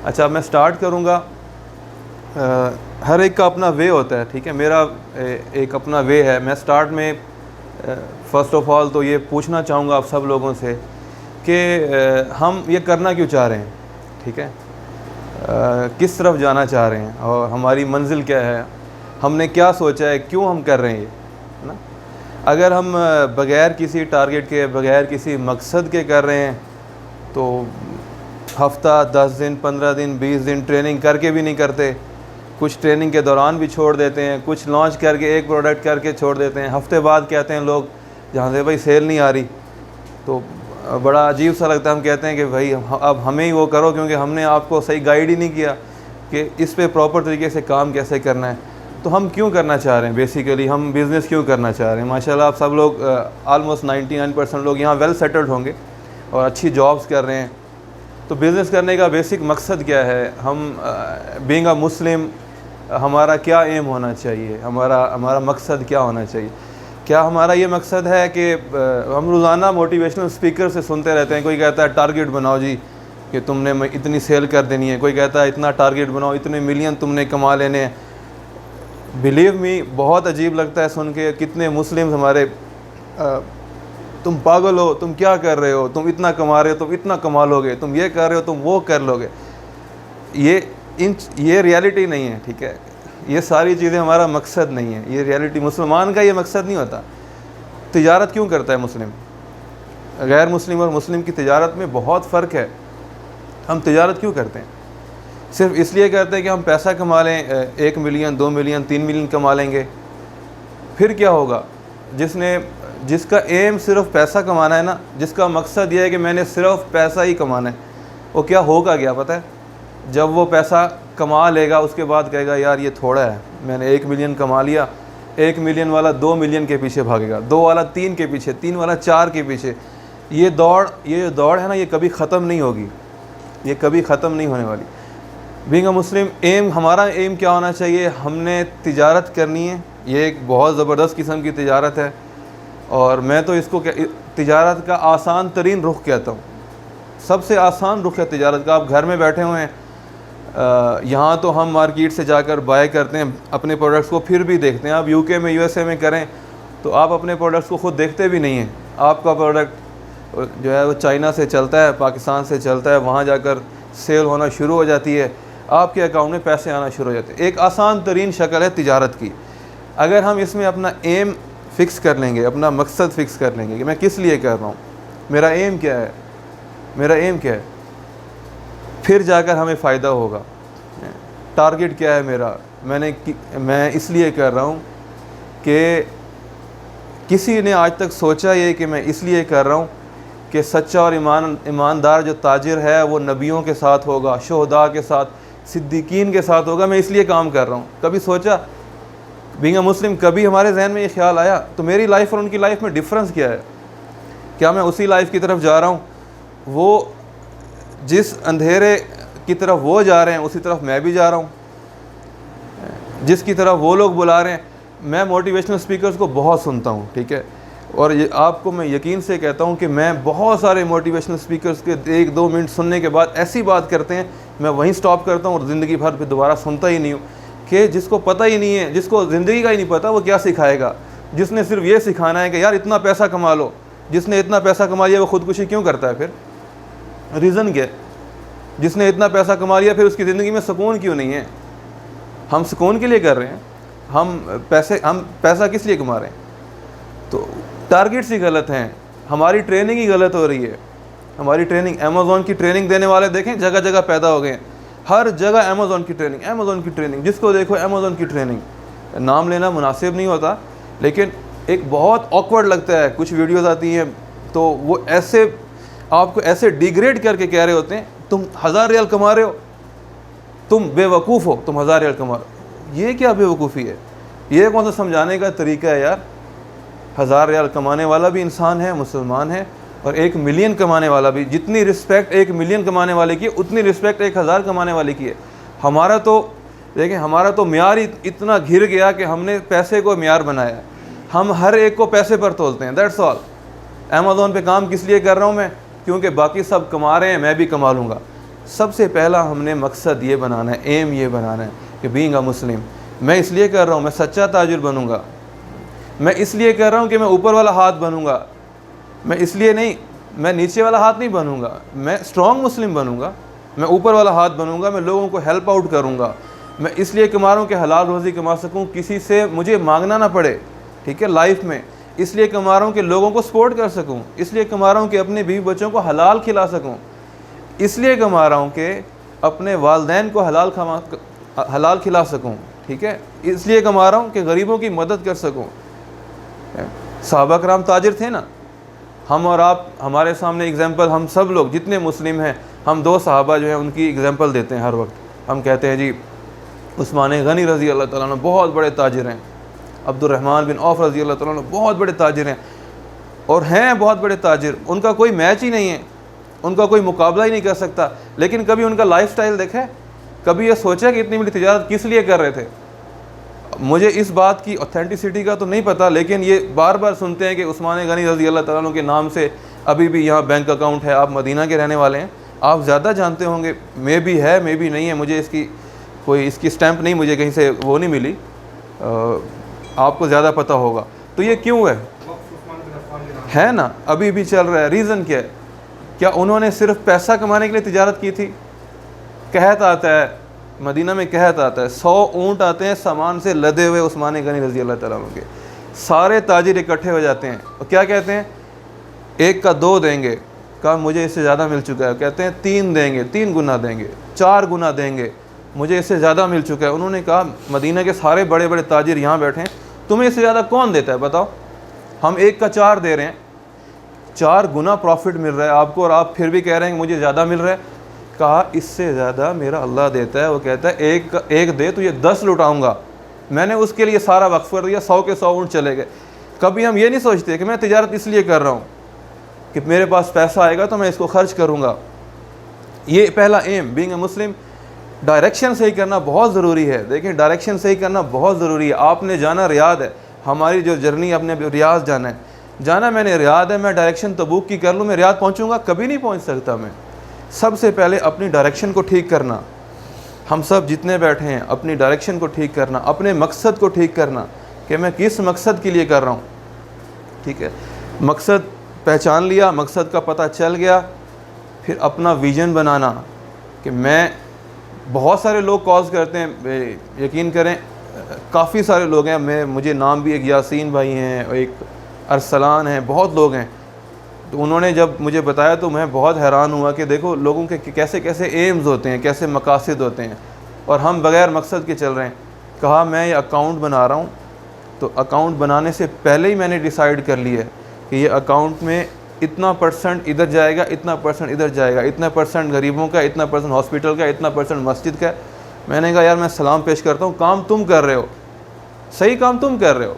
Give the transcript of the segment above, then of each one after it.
اچھا میں سٹارٹ کروں گا. ہر ایک کا اپنا وے ہوتا ہے, ٹھیک ہے, میرا ایک اپنا وے ہے. میں سٹارٹ میں فرسٹ آف آل تو یہ پوچھنا چاہوں گا آپ سب لوگوں سے کہ ہم یہ کرنا کیوں چاہ رہے ہیں, ٹھیک ہے, کس طرف جانا چاہ رہے ہیں اور ہماری منزل کیا ہے, ہم نے کیا سوچا ہے, کیوں ہم کر رہے ہیں یہ, ہے نا. اگر ہم بغیر کسی ٹارگٹ کے, بغیر کسی مقصد کے کر رہے ہیں تو ہفتہ 10 دن 15 دن 20 دن ٹریننگ کر کے بھی نہیں کرتے, کچھ ٹریننگ کے دوران بھی چھوڑ دیتے ہیں, کچھ لانچ کر کے ایک پروڈکٹ کر کے چھوڑ دیتے ہیں, ہفتے بعد کہتے ہیں لوگ جہاں سے بھائی سیل نہیں آ رہی, تو بڑا عجیب سا لگتا ہے. ہم کہتے ہیں کہ بھائی اب ہمیں ہی وہ کرو, کیونکہ ہم نے آپ کو صحیح گائیڈ ہی نہیں کیا کہ اس پہ پراپر طریقے سے کام کیسے کرنا ہے. تو ہم کیوں کرنا چاہ رہے ہیں, بیسیکلی ہم بزنس کیوں کرنا چاہ رہے ہیں. ماشاءاللہ آپ سب لوگ آلموسٹ 99% لوگ یہاں ویل سیٹلڈ ہوں گے اور اچھی جابس کر رہے ہیں. تو بزنس کرنے کا بیسک مقصد کیا ہے, ہم بینگ اے مسلم ہمارا کیا ایم ہونا چاہیے, ہمارا مقصد کیا ہونا چاہیے. کیا ہمارا یہ مقصد ہے کہ ہم روزانہ موٹیویشنل اسپیکر سے سنتے رہتے ہیں, کوئی کہتا ہے ٹارگٹ بناؤ جی کہ تم نے اتنی سیل کر دینی ہے, کوئی کہتا ہے اتنا ٹارگٹ بناؤ, اتنے ملین تم نے کما لینے ہیں. بلیو می بہت عجیب لگتا ہے سن کے, کتنے مسلمز ہمارے تم پاگل ہو, تم کیا کر رہے ہو, تم اتنا کما رہے ہو, تم اتنا کما لو گے, تم یہ کر رہے ہو, تم وہ کر لو گے. یہ ریالٹی نہیں ہے, ٹھیک ہے, یہ ساری چیزیں ہمارا مقصد نہیں ہے, یہ ریالٹی مسلمان کا یہ مقصد نہیں ہوتا. تجارت کیوں کرتا ہے مسلم, غیر مسلم اور مسلم کی تجارت میں بہت فرق ہے. ہم تجارت کیوں کرتے ہیں, صرف اس لیے کرتے ہیں کہ ہم پیسہ کما لیں, 1 ملین 2 ملین 3 ملین کما لیں گے. پھر کیا ہوگا, جس کا ایم صرف پیسہ کمانا ہے نا, جس کا مقصد یہ ہے کہ میں نے صرف پیسہ ہی کمانا ہے, وہ کیا ہوگا کیا پتہ ہے, جب وہ پیسہ کما لے گا اس کے بعد کہے گا یار یہ تھوڑا ہے, میں نے 1 ملین کما لیا, 1 ملین والا 2 ملین کے پیچھے بھاگے گا, 2 والا 3 کے پیچھے, 3 والا 4 کے پیچھے. یہ جو دوڑ ہے نا, یہ کبھی ختم نہیں ہوگی, یہ کبھی ختم نہیں ہونے والی. بینگ اے مسلم ہمارا ایم کیا ہونا چاہیے, ہم نے تجارت کرنی ہے. یہ ایک بہت زبردست قسم کی تجارت ہے, اور میں تو اس کو تجارت کا آسان ترین رخ کہتا ہوں. سب سے آسان رخ ہے تجارت کا. آپ گھر میں بیٹھے ہوئے ہیں, یہاں تو ہم مارکیٹ سے جا کر بائی کرتے ہیں اپنے پروڈکٹس کو, پھر بھی دیکھتے ہیں. آپ یو کے میں USA میں کریں تو آپ اپنے پروڈکٹس کو خود دیکھتے بھی نہیں ہیں. آپ کا پروڈکٹ جو ہے وہ چائنا سے چلتا ہے, پاکستان سے چلتا ہے, وہاں جا کر سیل ہونا شروع ہو جاتی ہے, آپ کے اکاؤنٹ میں پیسے آنا شروع ہو جاتے ہیں. ایک آسان ترین شکل ہے تجارت کی. اگر ہم اس میں اپنا ایم فکس کر لیں گے, اپنا مقصد فکس کر لیں گے کہ میں کس لیے کر رہا ہوں, میرا ایم کیا ہے, میرا ایم کیا ہے, پھر جا کر ہمیں فائدہ ہوگا. ٹارگٹ کیا ہے میرا, میں اس لیے کر رہا ہوں کہ کسی نے آج تک سوچا یہ کہ میں اس لیے کر رہا ہوں کہ سچا اور ایماندار جو تاجر ہے وہ نبیوں کے ساتھ ہوگا, شہداء کے ساتھ, صدیقین کے ساتھ ہوگا, میں اس لیے کام کر رہا ہوں. کبھی سوچا بینگ اے مسلم, کبھی ہمارے ذہن میں یہ خیال آیا؟ تو میری لائف اور ان کی لائف میں ڈفرنس کیا ہے؟ کیا میں اسی لائف کی طرف جا رہا ہوں؟ وہ جس اندھیرے کی طرف وہ جا رہے ہیں اسی طرف میں بھی جا رہا ہوں, جس کی طرف وہ لوگ بلا رہے ہیں. میں موٹیویشنل اسپیکرز کو بہت سنتا ہوں, ٹھیک ہے, اور آپ کو میں یقین سے کہتا ہوں کہ میں بہت سارے موٹیویشنل اسپیکرز کے 1-2 منٹ سننے کے بعد ایسی بات کرتے ہیں میں وہیں سٹاپ کرتا ہوں اور زندگی بھر پہ دوبارہ سنتا ہی نہیں ہوں. کہ جس کو پتہ ہی نہیں ہے, جس کو زندگی کا ہی نہیں پتہ, وہ کیا سکھائے گا؟ جس نے صرف یہ سکھانا ہے کہ یار اتنا پیسہ کما لو, جس نے اتنا پیسہ کما لیا وہ خودکشی کیوں کرتا ہے؟ پھر ریزن کیا ہے؟ جس نے اتنا پیسہ کما لیا پھر اس کی زندگی میں سکون کیوں نہیں ہے؟ ہم سکون کے لیے کر رہے ہیں, ہم پیسہ کس لیے کما رہے ہیں؟ تو ٹارگٹس ہی غلط ہیں, ہماری ٹریننگ ہی غلط ہو رہی ہے. ہماری ٹریننگ, امیزون کی ٹریننگ دینے والے دیکھیں جگہ جگہ پیدا ہو گئے ہیں, ہر جگہ امیزون کی ٹریننگ, امیزون کی ٹریننگ, جس کو دیکھو امیزون کی ٹریننگ. نام لینا مناسب نہیں ہوتا, لیکن ایک بہت آکورڈ لگتا ہے. کچھ ویڈیوز آتی ہیں تو وہ ایسے آپ کو ایسے ڈیگریڈ کر کے کہہ رہے ہوتے ہیں تم 1000 ریال کما رہے ہو, تم بے وقوف ہو, تم 1000 ریال کما رہے ہو. یہ کیا بے وقوفی ہے؟ یہ کون سا سمجھانے کا طریقہ ہے یار؟ 1000 ریال کمانے والا بھی انسان ہے, مسلمان ہے, اور 1 ملین کمانے والا بھی. جتنی رسپیکٹ 1 ملین کمانے والے کی ہے اتنی رسپیکٹ 1000 کمانے والے کی ہے. ہمارا تو دیکھیں, ہمارا تو معیار اتنا گھر گیا کہ ہم نے پیسے کو معیار بنایا ہے. ہم ہر ایک کو پیسے پر تولتے ہیں, دیٹس آل. امیزون پہ کام کس لیے کر رہا ہوں میں؟ کیونکہ باقی سب کما رہے ہیں, میں بھی کما لوں گا. سب سے پہلا ہم نے مقصد یہ بنانا ہے، ایم یہ بنانا ہے کہ بینگ اے مسلم، میں اس لیے کر رہا ہوں میں سچا تاجر بنوں گا، میں اس لیے کر رہا ہوں کہ میں اوپر والا ہاتھ بنوں گا، میں اس لیے نہیں میں نیچے والا ہاتھ نہیں بنوں گا، میں اسٹرانگ مسلم بنوں گا، میں اوپر والا ہاتھ بنوں گا، میں لوگوں کو ہیلپ آؤٹ کروں گا، میں اس لیے کما رہا ہوں کہ حلال روزی کما سکوں، کسی سے مجھے مانگنا نہ پڑے، ٹھیک ہے، لائف میں اس لیے کما رہا ہوں کہ لوگوں کو سپورٹ کر سکوں، اس لیے کما رہا ہوں کہ اپنے بیوی بچوں کو حلال کھلا سکوں، اس لیے کما رہا ہوں کہ اپنے والدین کو حلال کھلا سکوں، ٹھیک ہے، اس لیے کما رہا ہوں کہ غریبوں کی مدد کر سکوں۔ صحابہ کرام تاجر تھے نا، ہم اور آپ ہمارے سامنے اگزامپل، ہم سب لوگ جتنے مسلم ہیں ہم 2 صحابہ جو ہیں ان کی اگزامپل دیتے ہیں ہر وقت، ہم کہتے ہیں جی عثمان غنی رضی اللہ تعالیٰ عنہ بہت بڑے تاجر ہیں، عبد الرحمن بن عوف رضی اللہ تعالیٰ عنہ بہت بڑے تاجر ہیں، اور ہیں بہت بڑے تاجر، ان کا کوئی میچ ہی نہیں ہے، ان کا کوئی مقابلہ ہی نہیں کر سکتا، لیکن کبھی ان کا لائف سٹائل دیکھا ہے؟ کبھی یہ سوچا کہ اتنی بڑی تجارت کس لیے کر رہے تھے؟ مجھے اس بات کی اوتھینٹسٹی کا تو نہیں پتہ، لیکن یہ بار بار سنتے ہیں کہ عثمان غنی رضی اللہ تعالیٰ عنہ کے نام سے ابھی بھی یہاں بینک اکاؤنٹ ہے، آپ مدینہ کے رہنے والے ہیں، آپ زیادہ جانتے ہوں گے، میں بھی ہے میں بھی نہیں ہے، مجھے اس کی اسٹیمپ نہیں، مجھے کہیں سے وہ نہیں ملی، آپ کو زیادہ پتہ ہوگا۔ تو یہ کیوں ہے نا، ابھی بھی چل رہا ہے، ریزن کیا ہے؟ کیا انہوں نے صرف پیسہ کمانے کے لیے تجارت کی تھی؟ کہت آتا ہے مدینہ میں، کہت آتا ہے 100 اونٹ آتے ہیں سامان سے لدے ہوئے عثمان غنی رضی اللہ تعالیٰ عنہ کے، سارے تاجر اکٹھے ہو جاتے ہیں اور کیا کہتے ہیں؟ ایک کا 2 دیں گے، کہا مجھے اس سے زیادہ مل چکا ہے، کہتے ہیں 3 دیں گے، 3 گنا دیں گے، 4 گنا دیں گے، مجھے اس سے زیادہ مل چکا ہے۔ انہوں نے کہا مدینہ کے سارے بڑے بڑے تاجر یہاں بیٹھے ہیں، تمہیں اس سے زیادہ کون دیتا ہے بتاؤ؟ ہم 1 کا 4 دے رہے ہیں، 4 گنا پروفٹ مل رہا ہے آپ کو، اور آپ پھر بھی کہہ رہے ہیں کہ مجھے زیادہ مل رہا ہے۔ کہا اس سے زیادہ میرا اللہ دیتا ہے، وہ کہتا ہے ایک دے تو یہ 10 لٹاؤں گا، میں نے اس کے لیے سارا وقف کر دیا، 100 کے 100 اونٹ چلے گئے۔ کبھی ہم یہ نہیں سوچتے کہ میں تجارت اس لیے کر رہا ہوں کہ میرے پاس پیسہ آئے گا تو میں اس کو خرچ کروں گا۔ یہ پہلا aim, being a Muslim, direction صحیح کرنا بہت ضروری ہے۔ دیکھیں ڈائریکشن صحیح کرنا بہت ضروری ہے۔ آپ نے جانا ریاض ہے، ہماری جو جرنی اپنے ریاض جانا میں نے ریاض ہے، میں ڈائریکشن تبوک کی کر لوں، میں ریاض پہنچوں گا؟ کبھی نہیں پہنچ سکتا میں۔ سب سے پہلے اپنی ڈائریکشن کو ٹھیک کرنا، ہم سب جتنے بیٹھے ہیں اپنی ڈائریکشن کو ٹھیک کرنا، اپنے مقصد کو ٹھیک کرنا کہ میں کس مقصد کے لیے کر رہا ہوں، ٹھیک ہے۔ مقصد پہچان لیا، مقصد کا پتہ چل گیا، پھر اپنا ویژن بنانا کہ میں، بہت سارے لوگ کالز کرتے ہیں، یقین کریں کافی سارے لوگ ہیں، مجھے نام بھی، ایک یاسین بھائی ہیں، ایک ارسلان ہیں، بہت لوگ ہیں۔ تو انہوں نے جب مجھے بتایا تو میں بہت حیران ہوا کہ دیکھو لوگوں کے کیسے کیسے ایمز ہوتے ہیں، کیسے مقاصد ہوتے ہیں، اور ہم بغیر مقصد کے چل رہے ہیں۔ کہا میں یہ اکاؤنٹ بنا رہا ہوں، تو اکاؤنٹ بنانے سے پہلے ہی میں نے ڈیسائیڈ کر لیا ہے کہ یہ اکاؤنٹ میں اتنا % ادھر جائے گا، اتنا % ادھر جائے گا، اتنا % غریبوں کا، اتنا % ہاسپٹل کا، اتنا % مسجد کا۔ میں نے کہا یار میں سلام پیش کرتا ہوں، کام تم کر رہے ہو، صحیح کام تم کر رہے ہو،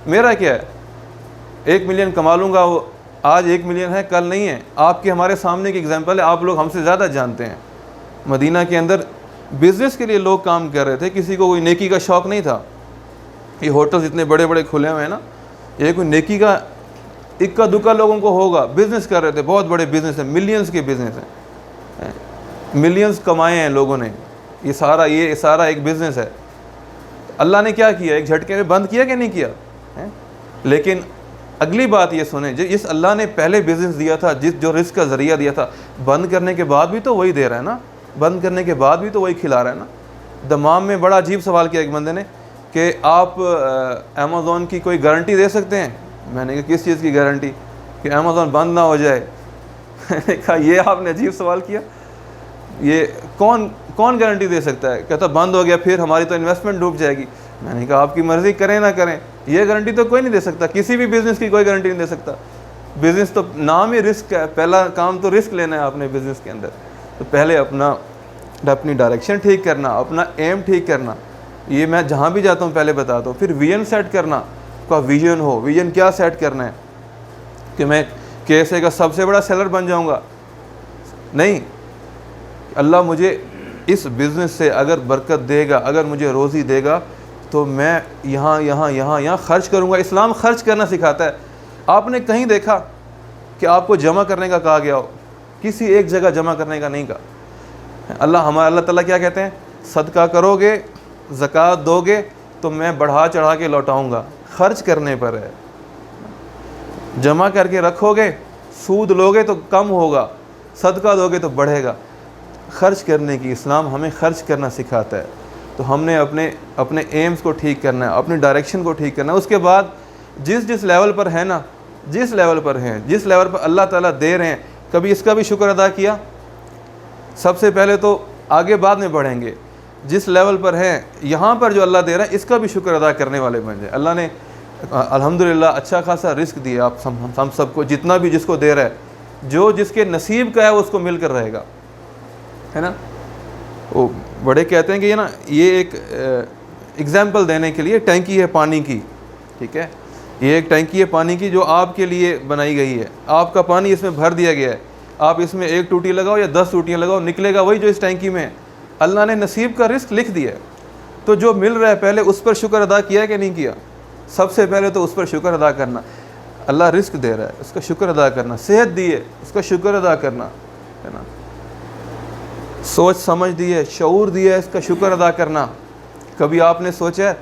میرا کیا ہے؟ 1 ملین کما لوں گا، وہ آج 1 ملین ہے کل نہیں ہے۔ آپ کے ہمارے سامنے کی ایگزامپل ہے، آپ لوگ ہم سے زیادہ جانتے ہیں۔ مدینہ کے اندر بزنس کے لیے لوگ کام کر رہے تھے، کسی کو کوئی نیکی کا شوق نہیں تھا۔ یہ ہوٹلز اتنے بڑے بڑے کھلے ہوئے ہیں نا، یہ کوئی نیکی کا اکا دکا لوگوں کو ہوگا، بزنس کر رہے تھے، بہت بڑے بزنس ہیں، ملینز کے بزنس ہیں، ملینز کمائے ہیں لوگوں نے، یہ سارا ایک بزنس ہے۔ اللہ نے کیا کیا؟ ایک جھٹکے میں بند کیا کہ نہیں کیا؟ لیکن اگلی بات یہ سنیں، جس اللہ نے پہلے بزنس دیا تھا، جو رزق کا ذریعہ دیا تھا، بند کرنے کے بعد بھی تو وہی دے رہا ہے نا، بند کرنے کے بعد بھی تو وہی کھلا رہا ہے نا۔ دمام میں بڑا عجیب سوال کیا ایک بندے نے کہ آپ امیزون کی کوئی گارنٹی دے سکتے ہیں؟ میں نے کہا کس چیز کی گارنٹی؟ کہ امیزون بند نہ ہو جائے۔ میں نے کہا یہ آپ نے عجیب سوال کیا، یہ کون گارنٹی دے سکتا ہے؟ کہتا بند ہو گیا پھر ہماری تو انویسٹمنٹ ڈوب جائے گی۔ میں نے کہا آپ کی مرضی، کریں نہ کریں، یہ گارنٹی تو کوئی نہیں دے سکتا، کسی بھی بزنس کی کوئی گارنٹی نہیں دے سکتا۔ بزنس تو نام ہی رسک ہے، پہلا کام تو رسک لینا ہے آپ نے بزنس کے اندر۔ تو پہلے اپنی ڈائریکشن ٹھیک کرنا، اپنا ایم ٹھیک کرنا، یہ میں جہاں بھی جاتا ہوں پہلے بتاتا ہوں۔ پھر ویژن سیٹ کرنا، کا ویژن ہو، ویژن کیا سیٹ کرنا ہے کہ میں کیسے کا سب سے بڑا سیلر بن جاؤں گا؟ نہیں، اللہ مجھے اس بزنس سے اگر برکت دے گا، اگر مجھے روزی دے گا تو میں یہاں خرچ کروں گا۔ اسلام خرچ کرنا سکھاتا ہے۔ آپ نے کہیں دیکھا کہ آپ کو جمع کرنے کا کہا گیا ہو؟ کسی ایک جگہ جمع کرنے کا نہیں کہا۔ اللہ تعالیٰ کیا کہتے ہیں؟ صدقہ کرو گے، زکوٰۃ دو گے تو میں بڑھا چڑھا کے لوٹاؤں گا. خرچ کرنے پر ہے. جمع کر کے رکھو گے، سود لوگے تو کم ہوگا، صدقہ دو گے تو بڑھے گا. خرچ کرنے کی اسلام ہمیں خرچ کرنا سکھاتا ہے. تو ہم نے اپنے ایمز کو ٹھیک کرنا ہے، اپنی ڈائریکشن کو ٹھیک کرنا ہے. اس کے بعد جس لیول پر ہے نا، جس لیول پر ہیں، جس لیول پر اللہ تعالیٰ دے رہے ہیں، کبھی اس کا بھی شکر ادا کیا. سب سے پہلے تو آگے بعد میں بڑھیں گے. جس لیول پر ہیں یہاں پر جو اللہ دے رہا ہے اس کا بھی شکر ادا کرنے والے بن جائیں. اللہ نے الحمدللہ اچھا خاصا رزق دیا آپ ہم سب کو، جتنا بھی جس کو دے رہا ہے. جو جس کے نصیب کا ہے وہ اس کو مل کر رہے گا، ہے نا. وہ بڑے کہتے ہیں کہ یہ ایک ایگزامپل دینے کے لیے ٹینکی ہے پانی کی، ٹھیک ہے. یہ ایک ٹینکی ہے پانی کی جو آپ کے لیے بنائی گئی ہے. آپ کا پانی اس میں بھر دیا گیا ہے. آپ اس میں 1 ٹوٹی لگاؤ یا 10 ٹوٹیاں لگاؤ، نکلے گا وہی جو اس ٹینکی میں ہے. اللہ نے نصیب کا رزق لکھ دیا ہے. تو جو مل رہا ہے پہلے اس پر شکر ادا کیا ہے کہ نہیں کیا؟ سب سے پہلے تو اس پر شکر ادا کرنا. اللہ رزق دے رہا ہے اس کا شکر ادا کرنا. صحت دی ہے اس کا شکر ادا کرنا، ہے نا. سوچ سمجھ دی ہے، شعور دی ہے، اس کا شکر ادا کرنا. کبھی آپ نے سوچا ہے؟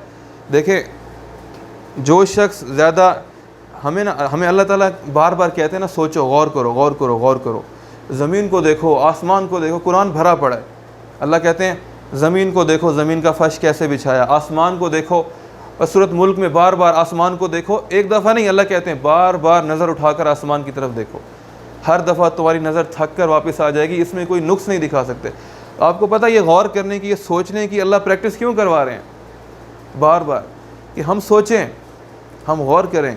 دیکھیں جو شخص زیادہ ہمیں اللہ تعالیٰ بار بار کہتے ہیں نا، سوچو، غور کرو، غور کرو، غور کرو. زمین کو دیکھو، آسمان کو دیکھو. قرآن بھرا پڑا ہے. اللہ کہتے ہیں زمین کو دیکھو، زمین کا فرش کیسے بچھایا. آسمان کو دیکھو، اور سورۃ ملک میں بار بار آسمان کو دیکھو. ایک دفعہ نہیں، اللہ کہتے ہیں بار بار نظر اٹھا کر آسمان کی طرف دیکھو. ہر دفعہ تمہاری نظر تھک کر واپس آ جائے گی. اس میں کوئی نقص نہیں دکھا سکتے. آپ کو پتہ یہ غور کرنے کی، یہ سوچنے کی اللہ پریکٹس کیوں کروا رہے ہیں بار بار؟ کہ ہم سوچیں، ہم غور کریں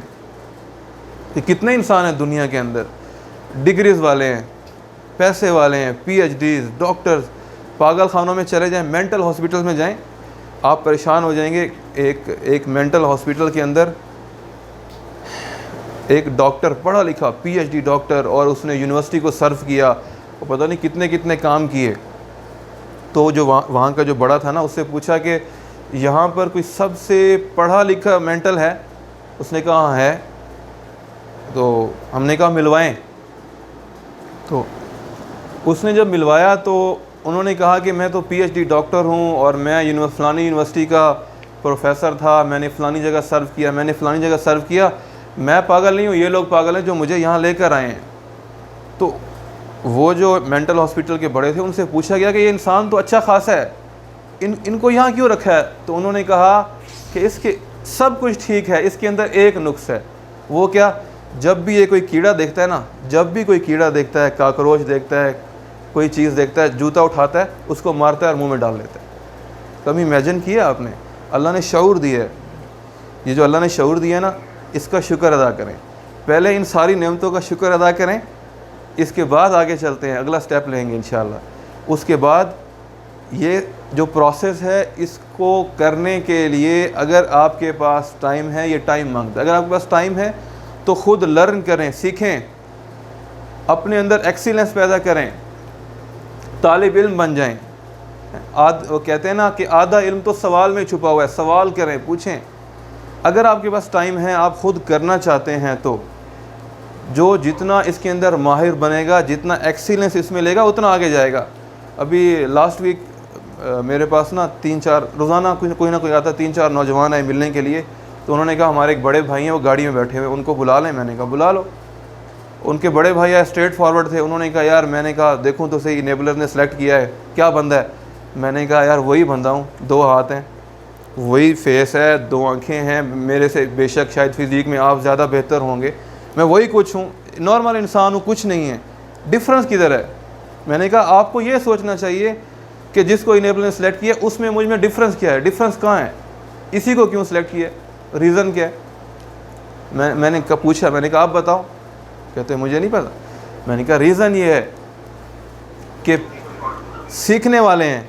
کہ کتنے انسان ہیں دنیا کے اندر، ڈگریز والے ہیں، پیسے والے ہیں، پی ایچ ڈیز، ڈاکٹرز. پاگل خانوں میں چلے جائیں، مینٹل ہاسپٹل میں جائیں، آپ پریشان ہو جائیں گے. ایک مینٹل ہاسپٹل کے اندر ایک ڈاکٹر پڑھا لکھا پی ایچ ڈی ڈاکٹر، اور اس نے یونیورسٹی کو سرو کیا، اور پتہ نہیں کتنے کام کیے. تو جو وہاں کا جو بڑا تھا نا، اس سے پوچھا کہ یہاں پر کوئی سب سے پڑھا لکھا مینٹل ہے؟ اس نے کہا ہے. تو ہم نے کہا ملوائیں. تو اس نے جب ملوایا تو انہوں نے کہا کہ میں تو پی ایچ ڈی ڈاکٹر ہوں، اور میں فلانی یونیورسٹی کا پروفیسر تھا، میں نے فلانی جگہ سرو کیا، میں نے فلانی جگہ سرو کیا. میں پاگل نہیں ہوں، یہ لوگ پاگل ہیں جو مجھے یہاں لے کر آئے ہیں. تو وہ جو مینٹل ہاسپٹل کے بڑے تھے ان سے پوچھا گیا کہ یہ انسان تو اچھا خاصا ہے، ان کو یہاں کیوں رکھا ہے؟ تو انہوں نے کہا کہ اس کے سب کچھ ٹھیک ہے، اس کے اندر ایک نقص ہے. وہ کیا؟ جب بھی یہ کوئی کیڑا دیکھتا ہے نا، جب بھی کوئی کیڑا دیکھتا ہے، کاکروچ دیکھتا ہے، کوئی چیز دیکھتا ہے، جوتا اٹھاتا ہے، اس کو مارتا ہے اور منہ میں ڈال لیتا ہے. کبھی امیجن کیا آپ نے؟ اللہ نے شعور دیا ہے. یہ جو اللہ نے شعور دیا ہے نا، اس کا شکر ادا کریں. پہلے ان ساری نعمتوں کا شکر ادا کریں، اس کے بعد آگے چلتے ہیں، اگلا سٹیپ لیں گے انشاءاللہ. اس کے بعد یہ جو پروسیس ہے اس کو کرنے کے لیے اگر آپ کے پاس ٹائم ہے، یہ ٹائم مانگتا ہے. اگر آپ کے پاس ٹائم ہے تو خود لرن کریں، سیکھیں، اپنے اندر ایکسیلنس پیدا کریں، طالب علم بن جائیں. وہ کہتے ہیں نا کہ آدھا علم تو سوال میں چھپا ہوا ہے. سوال کریں، پوچھیں. اگر آپ کے پاس ٹائم ہے، آپ خود کرنا چاہتے ہیں، تو جو جتنا اس کے اندر ماہر بنے گا، جتنا ایکسیلنس اس میں لے گا، اتنا آگے جائے گا. ابھی لاسٹ ویک میرے پاس نا 3-4 روزانہ کوئی نہ کوئی آتا، 3-4 نوجوان آئے ملنے کے لیے. تو انہوں نے کہا ہمارے ایک بڑے بھائی ہیں، وہ گاڑی میں بیٹھے ہوئے، ان کو بلا لیں. میں نے کہا بلا لو. ان کے بڑے بھائی آئے، اسٹریٹ فارورڈ تھے. انہوں نے کہا یار، میں نے کہا دیکھوں تو صحیح، انیبلر نے سلیکٹ کیا ہے، کیا بندہ ہے؟ میں نے کہا یار وہی بندہ ہوں، 2 ہاتھ ہیں، وہی فیس ہے، 2 آنکھیں ہیں. میرے سے بے شک شاید فزیک میں آپ زیادہ بہتر ہوں گے، میں وہی کچھ ہوں، نارمل انسان ہوں، کچھ نہیں ہے. ڈفرنس کدھر ہے؟ میں نے کہا آپ کو یہ سوچنا چاہیے کہ جس کو انیبلر نے سلیکٹ کیا اس میں مجھ میں ڈفرنس کیا ہے، ڈفرنس کہاں ہے، اسی کو کیوں سلیکٹ کیا، ریزن کیا ہے؟ میں نے پوچھا، میں نے کہا آپ بتاؤ. کہتے مجھے نہیں پتا. میں نے کہا ریزن یہ ہے کہ سیکھنے والے ہیں،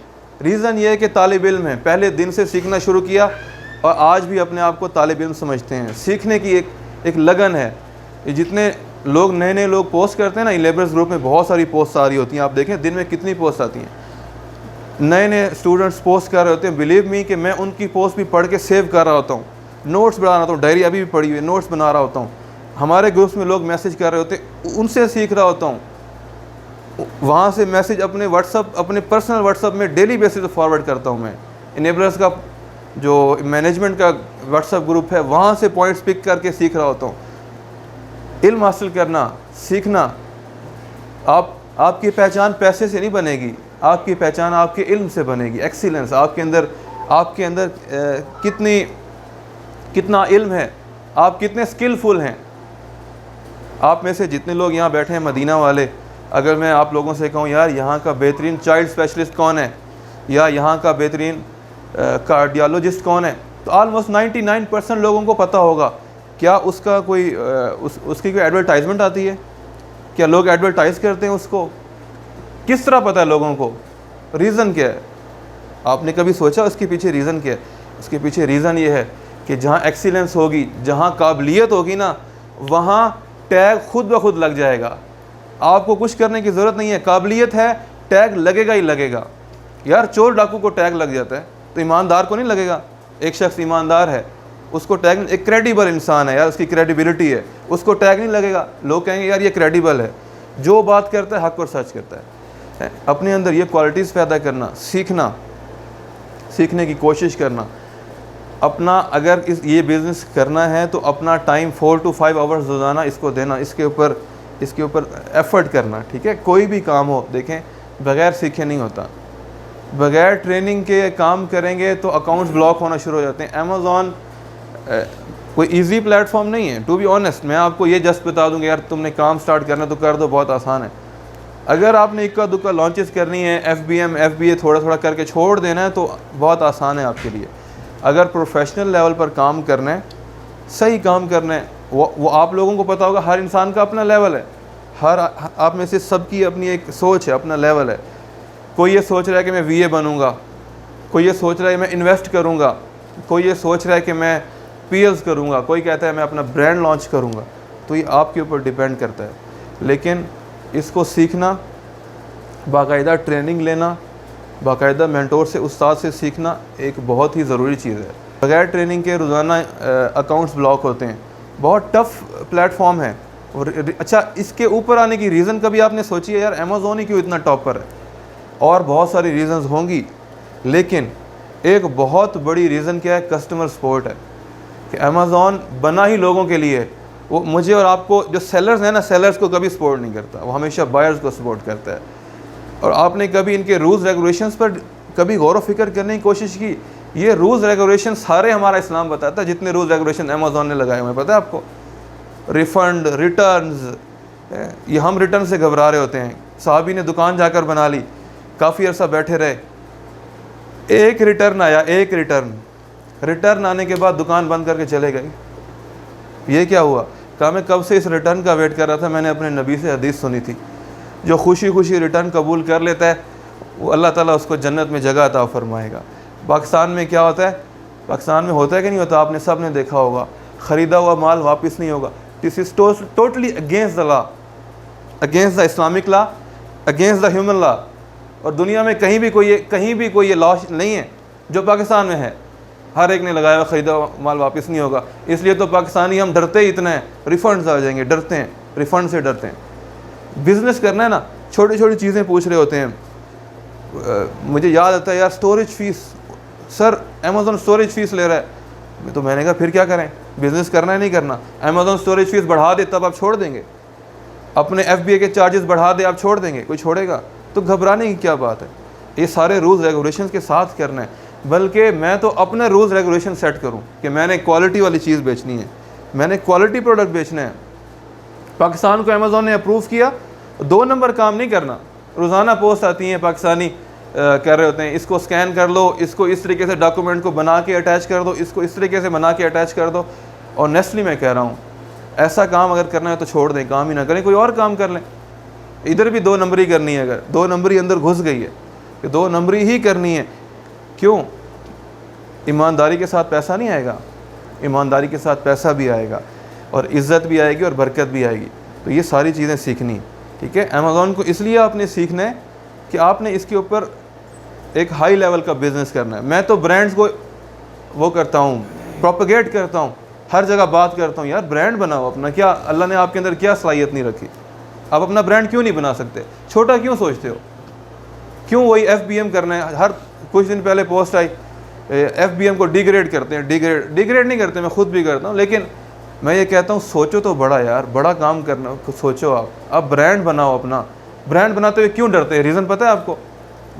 ریزن یہ ہے کہ طالب علم ہیں، پہلے دن سے سیکھنا شروع کیا اور آج بھی اپنے آپ کو طالب علم سمجھتے ہیں. سیکھنے کی ایک لگن ہے. یہ جتنے لوگ نئے لوگ پوسٹ کرتے ہیں نا، لیبرز گروپ میں بہت ساری پوسٹ آ رہی ہوتی ہیں. آپ دیکھیں دن میں کتنی پوسٹ آتی ہیں. نئے اسٹوڈنٹس پوسٹ کر رہے ہوتے ہیں. بلیو می کہ میں ان کی پوسٹ بھی پڑھ کے سیو کر رہا ہوتا ہوں، نوٹس بنا رہا ہوتا ہوں، ڈائری ابھی بھی پڑھی ہوئی، نوٹس بنا رہا ہوتا ہوں. ہمارے گروپس میں لوگ میسج کر رہے ہوتے ہیں، ان سے سیکھ رہا ہوتا ہوں. وہاں سے میسیج اپنے واٹس اپ، اپنے پرسنل واٹس اپ میں ڈیلی بیسس پہ فارورڈ کرتا ہوں میں. انیبلرز کا جو مینجمنٹ کا واٹس اپ گروپ ہے وہاں سے پوائنٹس پک کر کے سیکھ رہا ہوتا ہوں. علم حاصل کرنا، سیکھنا. آپ کی پہچان پیسے سے نہیں بنے گی، آپ کی پہچان آپ کے علم سے بنے گی. ایکسیلنس آپ کے اندر کتنا علم ہے، آپ کتنے اسکلفل ہیں. آپ میں سے جتنے لوگ یہاں بیٹھے ہیں مدینہ والے، اگر میں آپ لوگوں سے کہوں یار یہاں کا بہترین چائلڈ اسپیشلسٹ کون ہے یا یہاں کا بہترین کارڈیالوجسٹ کون ہے، تو آلموسٹ 99% لوگوں کو پتہ ہوگا. کیا اس کا کوئی اس کی کوئی ایڈورٹائزمنٹ آتی ہے؟ کیا لوگ ایڈورٹائز کرتے ہیں اس کو؟ کس طرح پتہ ہے لوگوں کو؟ ریزن کیا ہے؟ آپ نے کبھی سوچا اس کے پیچھے ریزن کیا ہے؟ اس کے پیچھے ریزن یہ ہے کہ جہاں ایکسیلنس ہوگی، جہاں قابلیت ہوگی نا، وہاں ٹیگ خود بخود لگ جائے گا. آپ کو کچھ کرنے کی ضرورت نہیں ہے. قابلیت ہے، ٹیگ لگے گا ہی لگے گا. یار چور ڈاکو کو ٹیگ لگ جاتا ہے تو ایماندار کو نہیں لگے گا؟ ایک شخص ایماندار ہے، اس کو ٹیگ، ایک کریڈیبل انسان ہے یار، اس کی کریڈیبلٹی ہے، اس کو ٹیگ نہیں لگے گا. لوگ کہیں گے یار یہ کریڈیبل ہے، جو بات کرتا ہے حق اور سچ کرتا ہے. اپنے اندر یہ کوالٹیز پیدا کرنا، سیکھنے کی کوشش کرنا. اپنا اگر یہ بزنس کرنا ہے تو اپنا ٹائم 4 to 5 آورز روزانہ اس کو دینا، اس کے اوپر ایفرٹ کرنا. ٹھیک ہے، کوئی بھی کام ہو دیکھیں بغیر سیکھے نہیں ہوتا. بغیر ٹریننگ کے کام کریں گے تو اکاؤنٹس بلاک ہونا شروع ہو جاتے ہیں. امیزون کوئی ایزی پلیٹ فارم نہیں ہے، ٹو بی آنیسٹ. میں آپ کو یہ جسٹ بتا دوں گا یار تم نے کام سٹارٹ کرنا تو کر دو، بہت آسان ہے. اگر آپ نے اکا دکا لانچز کرنی ہے، FBA تھوڑا تھوڑا کر کے چھوڑ دینا ہے تو بہت آسان ہے آپ کے لیے. اگر پروفیشنل لیول پر کام کرنا ہے، صحیح کام کرنا ہے، وہ آپ لوگوں کو پتہ ہوگا ہر انسان کا اپنا لیول ہے. آپ میں سے سب کی اپنی ایک سوچ ہے، اپنا لیول ہے. کوئی یہ سوچ رہا ہے کہ میں VA بنوں گا، کوئی یہ سوچ رہا ہے میں انویسٹ کروں گا، کوئی یہ سوچ رہا ہے کہ میں PLs کروں گا، کوئی کہتا ہے میں اپنا برانڈ لانچ کروں گا. تو یہ آپ کے اوپر ڈیپینڈ کرتا ہے. لیکن اس کو سیکھنا، باقاعدہ ٹریننگ لینا، باقاعدہ مینٹور سے، استاد سے سیکھنا ایک بہت ہی ضروری چیز ہے. بغیر ٹریننگ کے روزانہ اکاؤنٹس بلاک ہوتے ہیں. بہت ٹف پلیٹ فارم ہے. اچھا، اس کے اوپر آنے کی ریزن کبھی آپ نے سوچی ہے یار امیزون ہی کیوں اتنا ٹاپ پر ہے؟ اور بہت ساری ریزنز ہوں گی، لیکن ایک بہت بڑی ریزن کیا ہے؟ کسٹمر سپورٹ ہے. کہ امیزون بنا ہی لوگوں کے لیے. وہ مجھے اور آپ کو، جو سیلرز ہیں نا، سیلرز کو کبھی سپورٹ نہیں کرتا، وہ ہمیشہ بائرز کو سپورٹ کرتا ہے. اور آپ نے کبھی ان کے رولز ریگولیشنز پر کبھی غور و فکر کرنے کی کوشش کی؟ یہ رولز ریگولیشن سارے ہمارا اسلام بتاتا ہے. جتنے رولز ریگولیشن امیزون نے لگائے ہوئے ہیں پتہ ہے آپ کو؟ ریفنڈ، ریٹرنز، یہ ہم ریٹرن سے گھبرا رہے ہوتے ہیں. صحابی نے دکان جا کر بنا لی، کافی عرصہ بیٹھے رہے، ایک ریٹرن آیا، ایک ریٹرن آنے کے بعد دکان بند کر کے چلے گئے. یہ کیا ہوا؟ کہا میں کب سے اس ریٹرن کا ویٹ کر رہا تھا. میں نے اپنے نبی سے حدیث سنی تھی، جو خوشی خوشی ریٹرن قبول کر لیتا ہے وہ اللہ تعالیٰ اس کو جنت میں جگہ عطا فرمائے گا. پاکستان میں کیا ہوتا ہے؟ پاکستان میں ہوتا ہے کہ نہیں ہوتا؟ آپ نے سب نے دیکھا ہوگا، خریدا ہوا مال واپس نہیں ہوگا. This is totally against the law, against the Islamic law, against the human law. اور دنیا میں کہیں بھی کوئی یہ لا نہیں ہے جو پاکستان میں ہے. ہر ایک نے لگایا ہوا خریدا ہوا مال واپس نہیں ہوگا. اس لیے تو پاکستانی ہم ڈرتے ہی اتنا ہیں، ریفنڈز آ جائیں گے، ڈرتے ہیں، ریفنڈ سے ڈرتے ہیں. بزنس کرنا ہے نا، چھوٹی چھوٹی چیزیں پوچھ رہے ہوتے ہیں. مجھے یاد آتا ہے یار اسٹوریج فیس، سر امیزون اسٹوریج فیس لے رہا ہے. تو میں نے کہا پھر کیا کریں؟ بزنس کرنا ہے نہیں کرنا؟ امیزون اسٹوریج فیس بڑھا دے تب آپ چھوڑ دیں گے؟ اپنے FBA کے چارجز بڑھا دے آپ چھوڑ دیں گے؟ کوئی چھوڑے گا؟ تو گھبرانے کی کیا بات ہے؟ یہ سارے رولز ریگولیشنز کے ساتھ کرنا ہے. بلکہ میں تو اپنے رولز ریگولیشن سیٹ کروں کہ میں نے کوالٹی والی چیز بیچنی ہے، میں نے کوالٹی پروڈکٹ بیچنا ہے. پاکستان کو امیزون نے اپروو کیا، 2 نمبر کام نہیں کرنا. روزانہ پوسٹ آتی ہیں، پاکستانی کہہ رہے ہوتے ہیں اس کو سکین کر لو، اس کو اس طریقے سے ڈاکومنٹ کو بنا کے اٹیچ کر دو، اس کو اس طریقے سے بنا کے اٹیچ کر دو. اور نیسٹلی میں کہہ رہا ہوں ایسا کام اگر کرنا ہے تو چھوڑ دیں، کام ہی نہ کریں، کوئی اور کام کر لیں. ادھر بھی 2 نمبری کرنی ہے. اگر 2 نمبری اندر گھس گئی ہے کہ 2 نمبری ہی کرنی ہے، کیوں؟ ایمانداری کے ساتھ پیسہ نہیں آئے گا، ایمانداری کے ساتھ پیسہ بھی آئے گا اور عزت بھی آئے گی اور برکت بھی آئے گی. تو یہ ساری چیزیں سیکھنی. ٹھیک ہے، امیزون کو اس لیے آپ نے سیکھنا ہے کہ آپ نے اس کے اوپر ایک ہائی لیول کا بزنس کرنا ہے. میں تو برانڈز کو وہ کرتا ہوں، پروپیگیٹ کرتا ہوں، ہر جگہ بات کرتا ہوں یار برانڈ بناؤ اپنا. کیا اللہ نے آپ کے اندر کیا صلاحیت نہیں رکھی؟ آپ اپنا برانڈ کیوں نہیں بنا سکتے؟ چھوٹا کیوں سوچتے ہو؟ کیوں وہی FBM کرنا ہے؟ ہر کچھ دن پہلے پوسٹ آئی FBM کو ڈیگریڈ کرتے ہیں. ڈیگریڈ نہیں کرتے, میں خود بھی کرتا ہوں, لیکن میں یہ کہتا ہوں سوچو تو بڑا یار, بڑا کام کرنا سوچو. آپ برانڈ بناؤ اپنا. برانڈ بناتے ہوئے کیوں ڈرتے ہیں؟ ریزن پتہ ہے آپ کو؟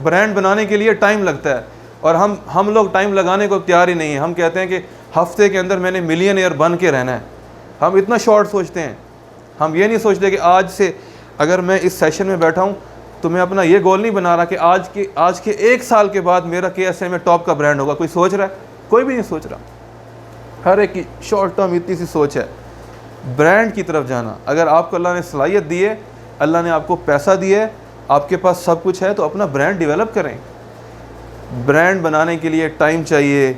برانڈ بنانے کے لیے ٹائم لگتا ہے, اور ہم لوگ ٹائم لگانے کو تیار ہی نہیں ہیں. ہم کہتے ہیں کہ ہفتے کے اندر میں نے ملینئر بن کے رہنا ہے. ہم اتنا شارٹ سوچتے ہیں. ہم یہ نہیں سوچتے کہ آج سے اگر میں اس سیشن میں بیٹھا ہوں تو میں اپنا یہ گول نہیں بنا رہا کہ آج کے 1 سال کے بعد میرا KSA میں ٹاپ کا برانڈ ہوگا. کوئی سوچ رہا ہے؟ کوئی بھی نہیں سوچ رہا. ہر ایک کی شارٹ ٹرم اتنی سی سوچ ہے. برانڈ کی طرف جانا. اگر آپ کو اللہ نے صلاحیت دی ہے, اللہ نے آپ کو پیسہ دیا ہے, آپ کے پاس سب کچھ ہے, تو اپنا برانڈ ڈیولپ کریں. برانڈ بنانے کے لیے ٹائم چاہیے,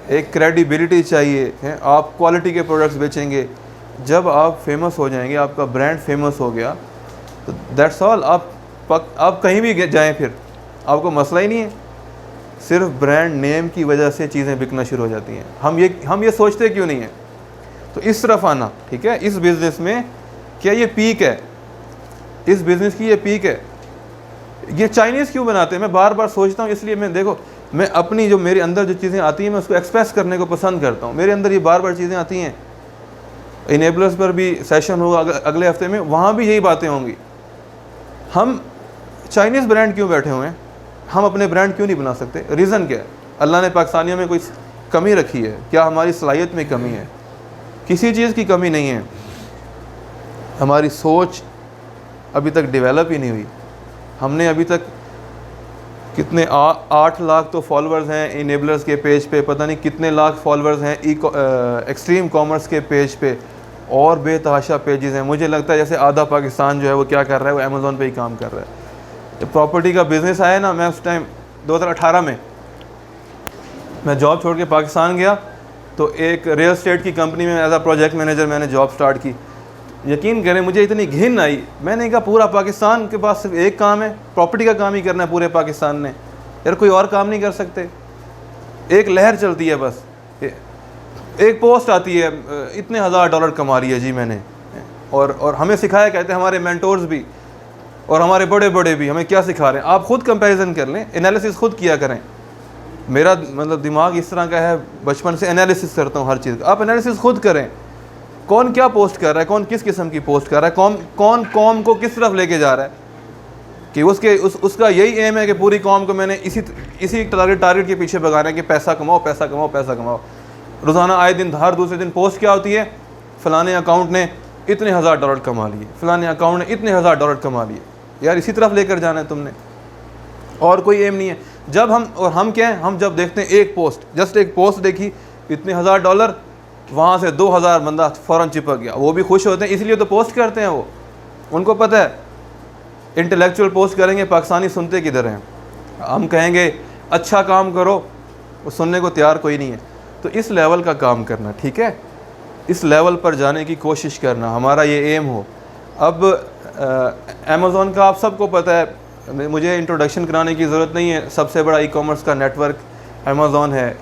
ایک کریڈیبلٹی چاہیے. آپ کوالٹی کے پروڈکٹس بیچیں گے. جب آپ فیمس ہو جائیں گے, آپ کا برانڈ فیمس ہو گیا تو دیٹس آل. آپ کہیں بھی جائیں پھر آپ کو مسئلہ ہی نہیں ہے. صرف برانڈ نیم کی وجہ سے چیزیں بکنا شروع ہو جاتی ہیں. ہم یہ سوچتے کیوں نہیں ہیں؟ تو اس طرف آنا. ٹھیک ہے, اس بزنس میں کیا یہ پیک ہے؟ اس بزنس کی یہ پیک ہے. یہ چائنیز کیوں بناتے ہیں؟ میں بار بار سوچتا ہوں. اس لیے میں دیکھو, میں اپنی جو میرے اندر جو چیزیں آتی ہیں میں اس کو ایکسپریس کرنے کو پسند کرتا ہوں. میرے اندر یہ بار چیزیں آتی ہیں. انیبلرز پر بھی سیشن ہوگا اگلے ہفتے میں, وہاں بھی یہی باتیں ہوں گی. ہم چائنیز برانڈ کیوں بیٹھے ہوئے ہیں؟ ہم اپنے برانڈ کیوں نہیں بنا سکتے؟ ریزن کیا ہے؟ اللہ نے پاکستانیوں میں کوئی کمی رکھی ہے کیا؟ ہماری صلاحیت میں کمی ہے؟ کسی چیز کی کمی نہیں ہے. ہماری سوچ ابھی تک ڈیولپ ہی نہیں ہوئی. ہم نے ابھی تک کتنے 8 لاکھ تو فالوورز ہیں انیبلرز کے پیج پہ, پتہ نہیں کتنے لاکھ فالوورز ہیں ایکسٹریم کامرس کے پیج پہ, اور بے تحاشا پیجز ہیں. مجھے لگتا ہے جیسے آدھا پاکستان جو ہے وہ کیا کر رہا ہے, وہ امیزون پہ ہی کام کر رہا ہے. جب پراپرٹی کا بزنس آیا نا, میں اس ٹائم 2018 میں میں جاب چھوڑ کے پاکستان گیا, تو ایک ریئل اسٹیٹ کی کمپنی میں ایز اے پروجیکٹ مینیجر میں نے جاب سٹارٹ کی. یقین کریں مجھے اتنی گھن آئی. میں نے کہا پورا پاکستان کے پاس صرف ایک کام ہے, پراپرٹی کا کام ہی کرنا ہے پورے پاکستان نے. یار کوئی اور کام نہیں کر سکتے؟ ایک لہر چلتی ہے, بس ایک پوسٹ آتی ہے اتنے $1000 کما رہی ہے جی میں نے. اور ہمیں سکھایا, کہتے ہیں ہمارے مینٹورز بھی اور ہمارے بڑے بھی ہمیں کیا سکھا رہے ہیں. آپ خود کمپیریزن کر لیں, انالیسس خود کیا کریں. میرا مطلب دماغ اس طرح کا ہے, بچپن سے انالیسس کرتا ہوں ہر چیز کا. آپ انالیسس خود کریں. کون کیا پوسٹ کر رہا ہے, کون کس قسم کی پوسٹ کر رہا ہے, کون قوم کو کس طرف لے کے جا رہا ہے, کہ اس کا یہی ایم ہے کہ پوری قوم کو میں نے اسی ٹارگیٹ کے پیچھے بھگانا ہے کہ پیسہ کماؤ پیسہ کماؤ پیسہ کماؤ. روزانہ آئے دن ہر دوسرے دن پوسٹ کیا ہوتی ہے, فلانے اکاؤنٹ نے اتنے $1000 کما لیے, فلانے اکاؤنٹ نے اتنے $1000 کما لیے. یار اسی طرف لے کر جانا ہے تم نے, اور کوئی ایم نہیں ہے. جب ہم کیا ہیں, ہم جب دیکھتے ہیں ایک پوسٹ, جسٹ ایک پوسٹ دیکھی اتنے $1000, وہاں سے 2000 بندہ فوراً چپک گیا, وہ بھی خوش ہوتے ہیں. اس لیے تو پوسٹ کرتے ہیں. وہ ان کو پتہ ہے انٹلیکچوئل پوسٹ کریں گے, پاکستانی سنتے کدھر ہیں. ہم کہیں گے اچھا کام کرو, وہ سننے کو تیار کوئی نہیں ہے. تو اس لیول کا کام کرنا, ٹھیک ہے, اس لیول پر جانے کی کوشش کرنا, ہمارا یہ ایم ہو. اب امیزون کا آپ سب کو پتہ ہے, مجھے انٹروڈکشن کرانے کی ضرورت نہیں ہے. سب سے بڑا ای کامرس کا نیٹ ورک امیزون ہے.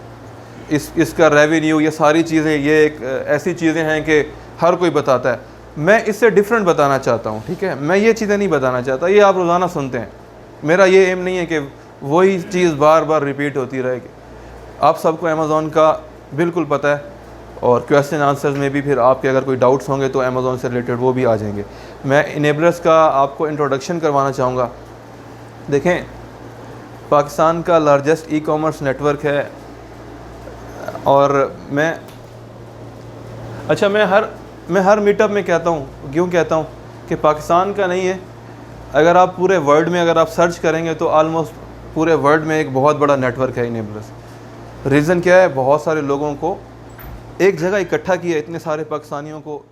اس کا ریونیو, یہ ساری چیزیں, یہ ایک ایسی چیزیں ہیں کہ ہر کوئی بتاتا ہے. میں اس سے ڈفرینٹ بتانا چاہتا ہوں, ٹھیک ہے. میں یہ چیزیں نہیں بتانا چاہتا, یہ آپ روزانہ سنتے ہیں. میرا یہ ایم نہیں ہے کہ وہی چیز بار بار ریپیٹ ہوتی رہے گی. آپ سب کو امیزون کا بالکل پتہ ہے, اور کویسچن آنسرز میں بھی پھر آپ کے اگر کوئی ڈاؤٹس ہوں گے تو امیزون سے ریلیٹڈ وہ بھی آ جائیں گے. میں انیبلرز کا آپ کو انٹروڈکشن کروانا چاہوں گا. دیکھیں, پاکستان کا largest e commerce network ہے, اور میں ہر میٹ اپ میں کہتا ہوں, کیوں کہتا ہوں کہ پاکستان کا نہیں ہے. اگر آپ پورے ورلڈ میں اگر آپ سرچ کریں گے تو آلموسٹ پورے ورلڈ میں ایک بہت بڑا نیٹ ورک ہے انیبلرز. ریزن کیا ہے؟ بہت سارے لوگوں کو ایک جگہ اکٹھا کیا, اتنے سارے پاکستانیوں کو